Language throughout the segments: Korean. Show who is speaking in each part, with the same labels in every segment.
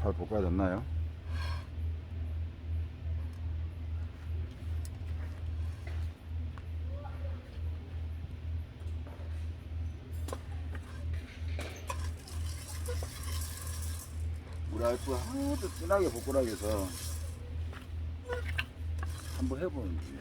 Speaker 1: 잘 볶아졌나요? 우리 와이프가 하도 진하게 볶으라 해서 한번 해보는 거예요.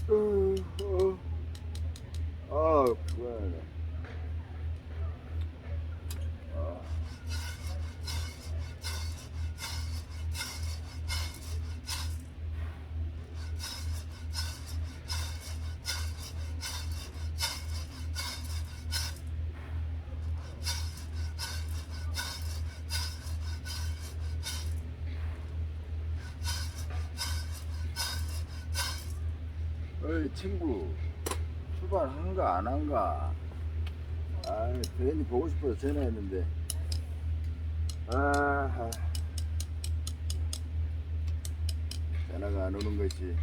Speaker 1: 그거네. 어이 친구, 출발한가 안 한가? 아, 괜히 보고 싶어서 전화했는데. 아, 전화가 안 오는 것이.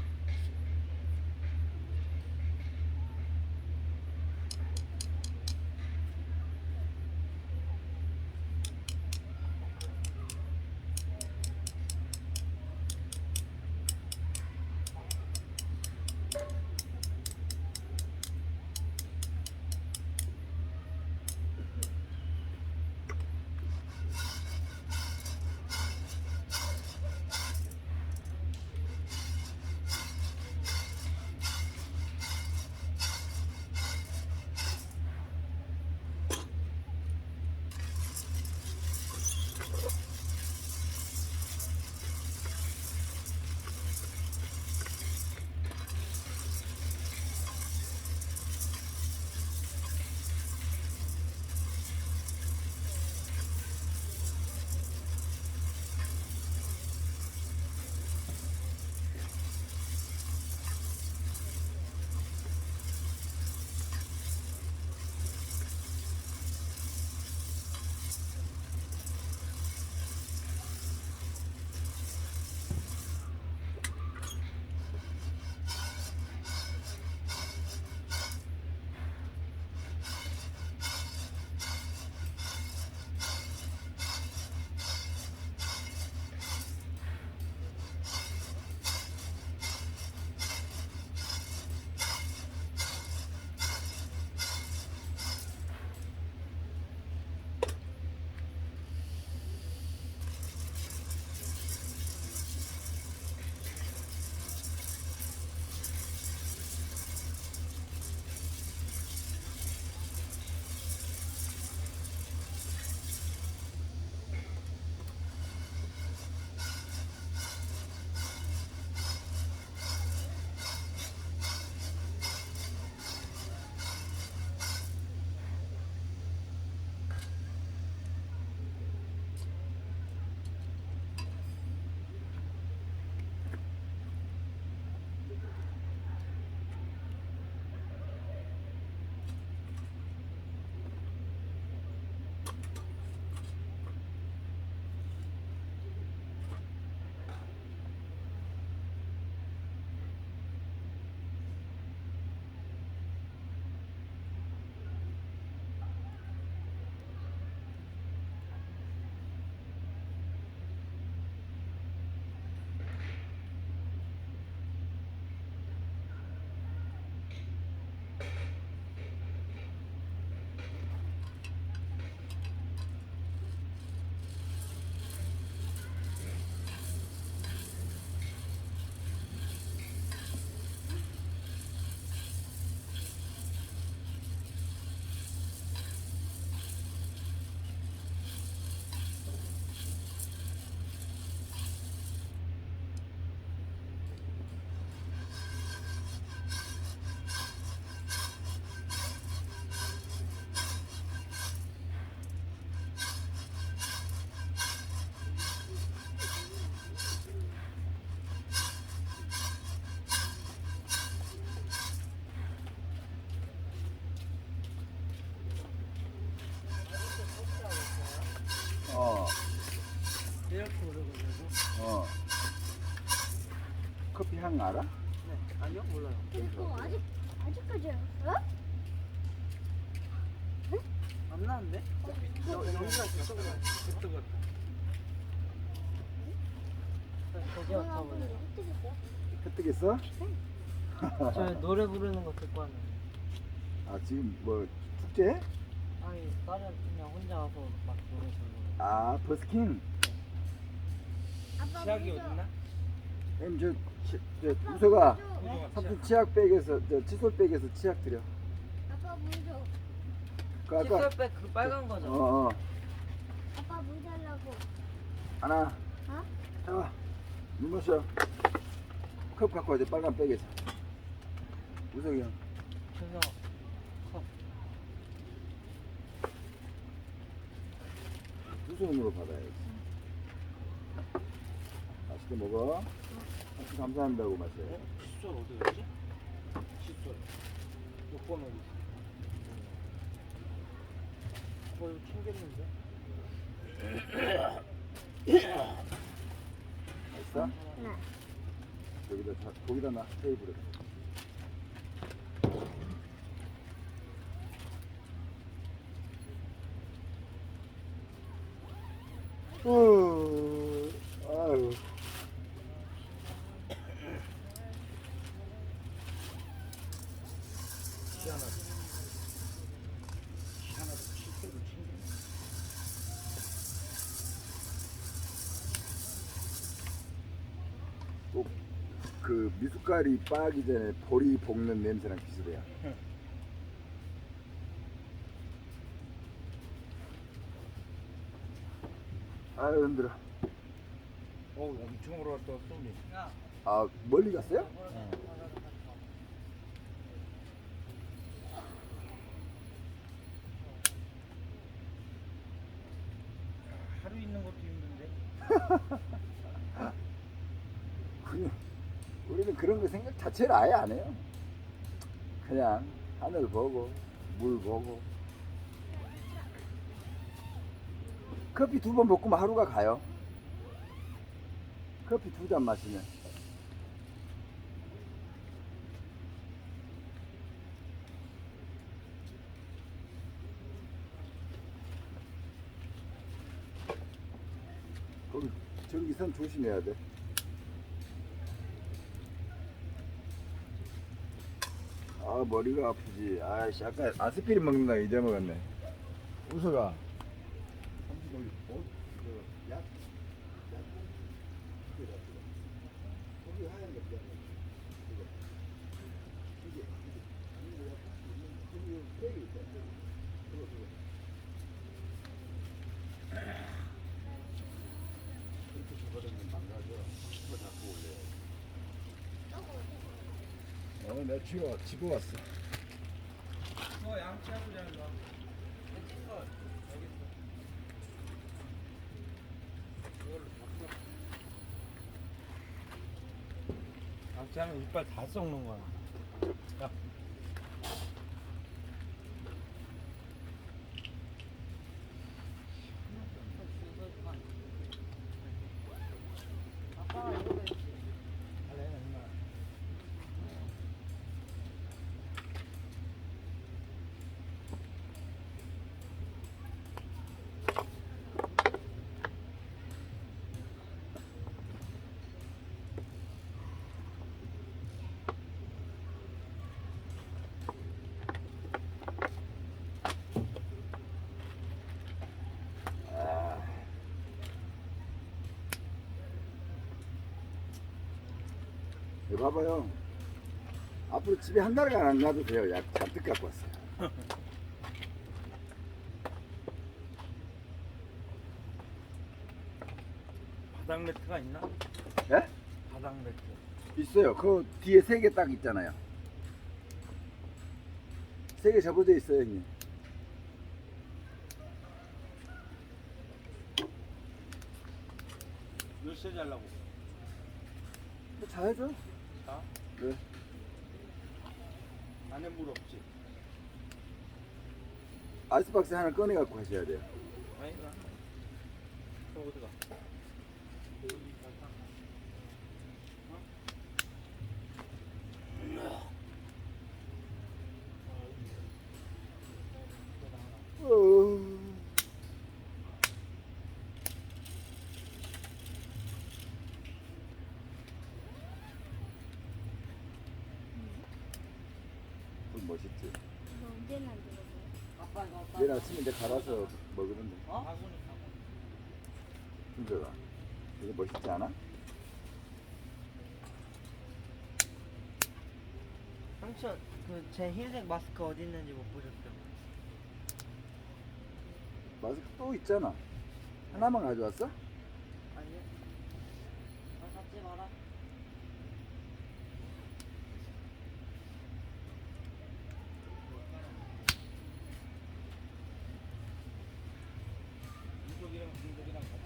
Speaker 2: 이렇게 오르거든요.
Speaker 1: 커피 향 알아?
Speaker 2: 네, 아니요, 몰라요.
Speaker 3: 이거 아직까지 알았어?
Speaker 2: 안 나는데? 여기가 있어. 뜨거. 거기 왔다고요.
Speaker 1: 혜택했어?
Speaker 2: 저 노래 부르는 거 듣고 왔는데.
Speaker 1: 아, 지금 뭐 축제?
Speaker 2: 아니, 다른 그냥 혼자 와서 막 노래 부르는 거.
Speaker 1: 아, 버스킹.
Speaker 3: 아빠
Speaker 2: 시작이 어딨나?
Speaker 1: 저 우서가
Speaker 2: 우서가.
Speaker 1: 삼촌 치약 백에서 저 칫솔 백에서 치약 드려.
Speaker 3: 아빠 물 줘.
Speaker 1: 그 아까
Speaker 2: 칫솔백 그 빨간 거죠?
Speaker 1: 어
Speaker 3: 아빠 물 달라고.
Speaker 1: 하나
Speaker 3: 어?
Speaker 1: 자, 물 마셔. 컵 갖고 와야 돼. 빨간 백에서. 우석이 형.
Speaker 2: 그래서 컵.
Speaker 1: 두 손으로 받아야지. 맛있게 먹어. 같이 감사한다고 마셔요.
Speaker 2: 칫솔 어디 갔지? 칫솔. 6번 어디 있어? 이거 챙겼는데?
Speaker 1: 맛있어?
Speaker 3: 네.
Speaker 1: 거기다 놔. 테이블에. 아유. 꼭 그 미숫가루 빠기 전에 보리 볶는 냄새랑 비슷해요. 아유 힘들어.
Speaker 4: 엄청 오래 갔다 왔어 우리.
Speaker 2: 야.
Speaker 1: 아 멀리 갔어요?
Speaker 4: 하루 있는 것도 힘든데.
Speaker 1: 우리는 그런 거 생각 자체를 아예 안 해요. 그냥 하늘 보고 물 보고 커피 2번 먹고만 하루가 가요. 커피 2잔 마시면. 거기 전기선 조심해야 돼. 아 머리가 아프지. 아이씨 아까 아스피린 먹는다 잊어먹었네. 우서가 내가 집어왔어.
Speaker 4: 양치하고 자는 거. 칫솔 여기 있어. 이걸로 잡고. 양치하면 이빨 다 썩는 거야. 야.
Speaker 2: 아빠가 이거 있지.
Speaker 4: 그래, 엄마.
Speaker 1: 여기 봐봐요. 앞으로 집에 한 달간 안 놔도 돼요. 약 잔뜩 갖고 왔어요.
Speaker 4: 바닥 매트가 있나?
Speaker 1: 예?
Speaker 4: 바닥 매트.
Speaker 1: 있어요. 그 뒤에 3개 딱 있잖아요. 3개 접어져 있어요, 형님.
Speaker 4: 몇 세 잘라고?
Speaker 1: 뭐 자야죠?
Speaker 4: 자,
Speaker 1: 네.
Speaker 4: 안에 물 없지?
Speaker 1: 아이스박스 하나 꺼내 갖고 하셔야 돼요.
Speaker 4: 아니, 나. 저 어디가?
Speaker 1: 멋있지.
Speaker 3: 이거 언제 만들어?
Speaker 2: 아빠 이거
Speaker 1: 내일 아침에 이제 갈아서 먹으면 돼.
Speaker 2: 어?
Speaker 4: 바구니.
Speaker 1: 준서가. 이거 멋있지 않아?
Speaker 2: 삼촌 그 제 흰색 마스크 어디 있는지 못 보셨어요?
Speaker 1: 마스크 또 있잖아. 하나만 가져왔어?
Speaker 2: 아니요. 갖지 마라.
Speaker 4: 이쪽이랑 중국이랑 같이.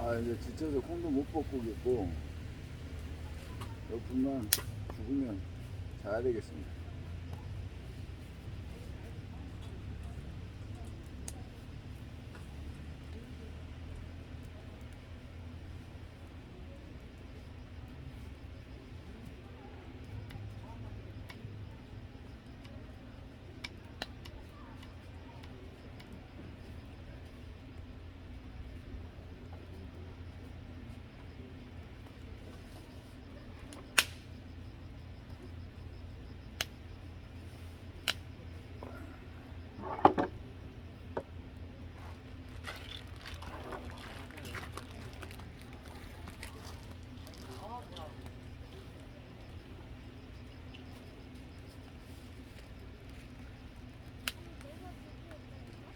Speaker 1: 아 이제 지쳐서 콩도 못 뽑고겠고 몇분만 죽으면 자야 되겠습니다.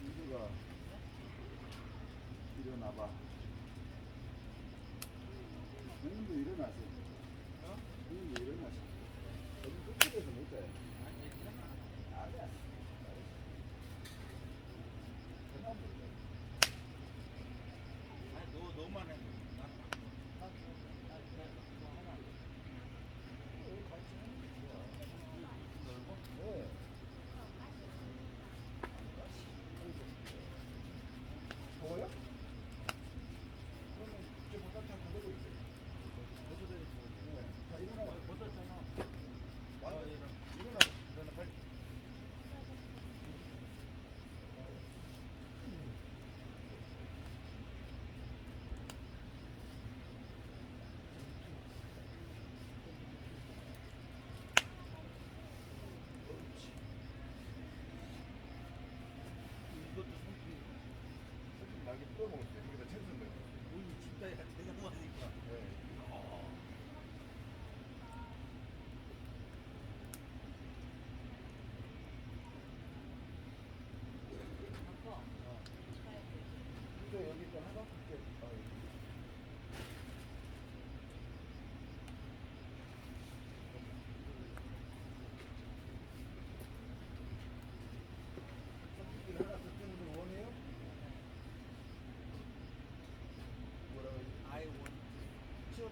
Speaker 1: 민수가 일어나봐. 형님도 일어나세요. 형님도 일어나세요. 너무 끝에서 못 자요. 아니야.
Speaker 4: 아니 너만 해.
Speaker 1: 네. 더워요? 그러면 이제 보답 다 되고 있어요. 네. 자, 일어나요. 와요. 일어나요. 일어나 빨리.
Speaker 4: 이것도 손톱이
Speaker 1: 날개 뜯어먹었어요. 여기다 채소는 넣어요.
Speaker 4: 오이 진짜 되게 좋아하니까.
Speaker 1: 네. 이거 여기 또 하나 볼게. 하나 더 뜨는 걸 원해요? 뭐라고 해야지?
Speaker 4: I want.
Speaker 1: 쭉.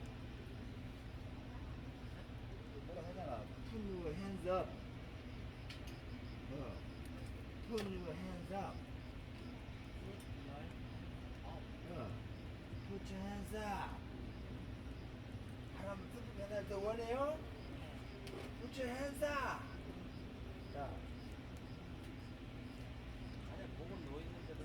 Speaker 1: 뭐라 하잖아. Put your hands up. Put your hands up. Put your hands up. 하나만 뜯으면 하나 더 원해요? Put your hands up. 자.
Speaker 4: 아니야 목은 누워 있는데도.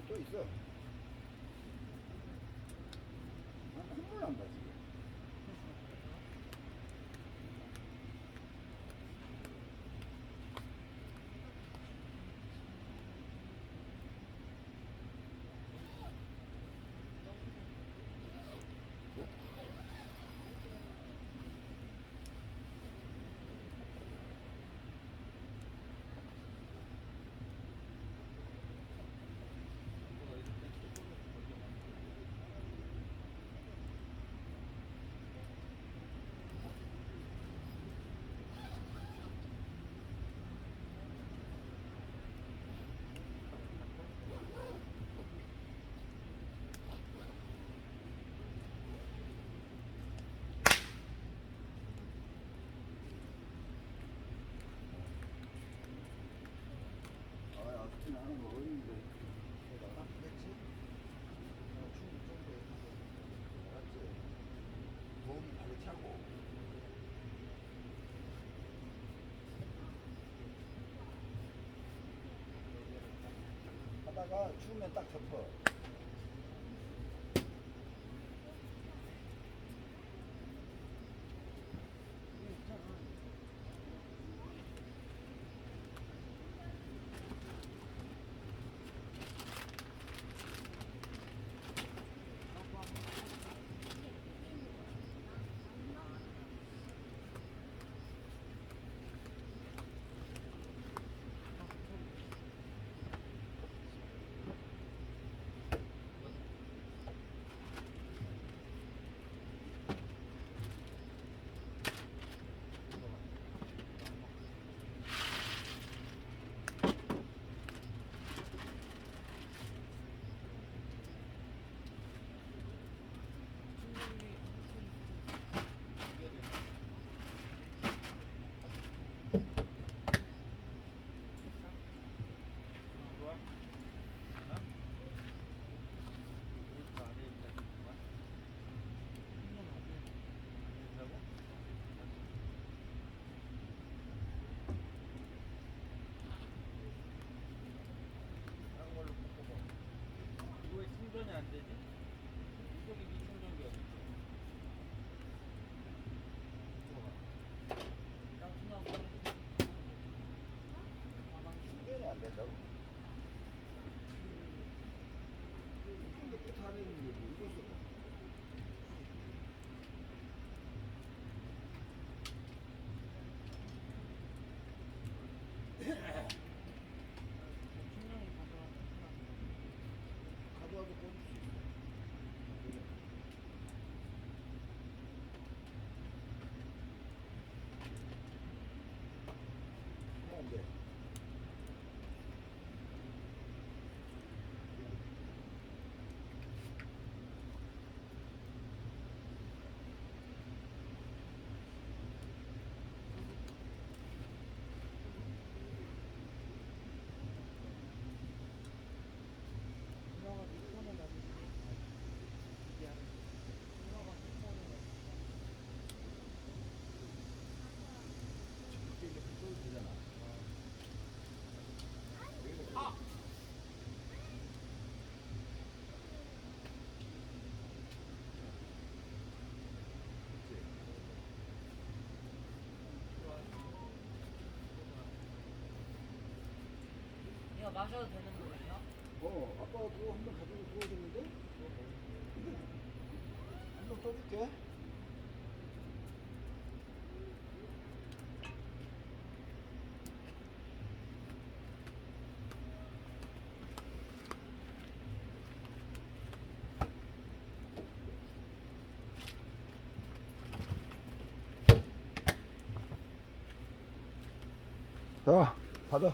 Speaker 1: 또 있어. 아, 콧물 난다 지금. 아, 아스틴 하는 거 어린데. 내가 그랬지? 충분 정도 알았지? 도움이 발로 차고. 하다가 추우면 딱 덮어.
Speaker 4: 이거 왜 충전이 안 되지? 이쪽이 미충전기 어디 있지?
Speaker 1: 충전이 안 된다고? 이게 끝 안에 있는 게 뭐, 이거 써. 가져와도 꽂을 수 있어. 그럼 안 돼. 그때 이렇게 써도 되잖아. 그치?
Speaker 2: 이거 마셔도 되는 거예요?
Speaker 1: 아빠가 그거 한 번 가지고 들어오셨는데? 한 번 떠줄게. 자, 받아.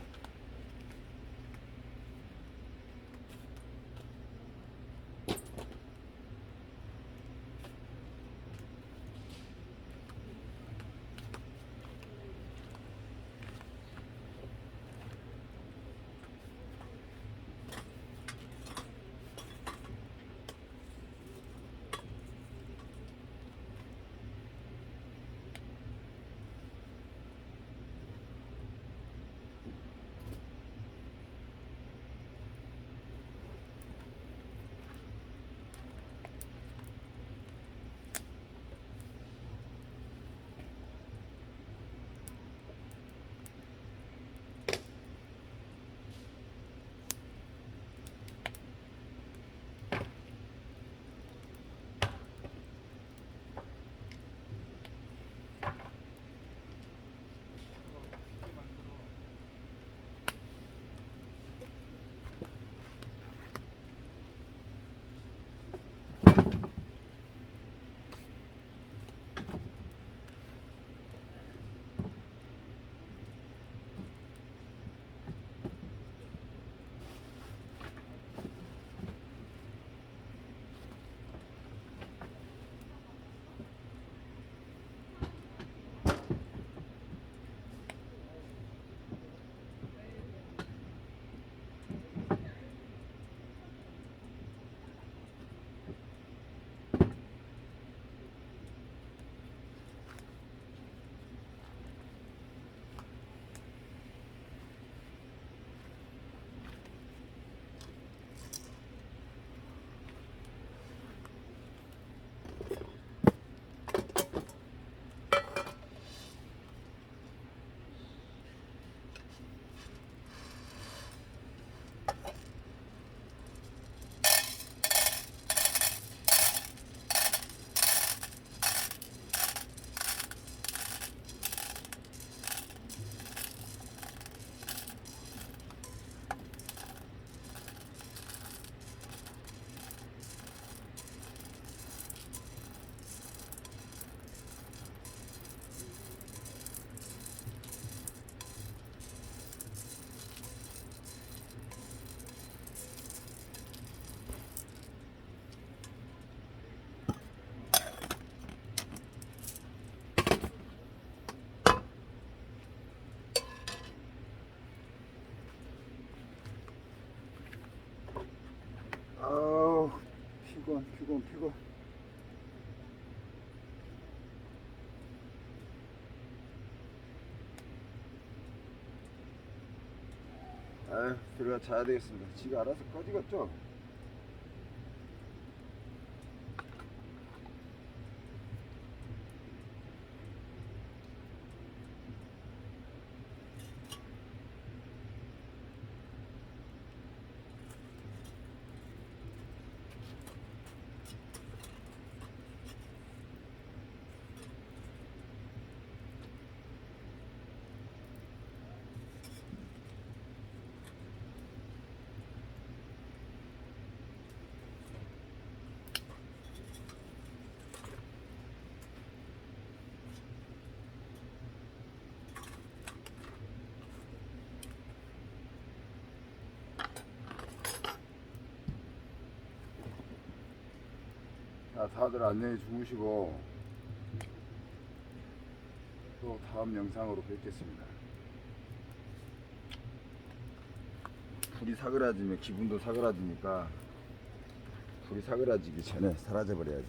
Speaker 1: 아우 피곤. 아유, 들어가 자야 되겠습니다. 지가 알아서 꺼지겠죠? 자, 다들 안녕히 주무시고 또 다음 영상으로 뵙겠습니다. 불이 사그라지면 기분도 사그라지니까 불이 사그라지기 전에 사라져 버려야지.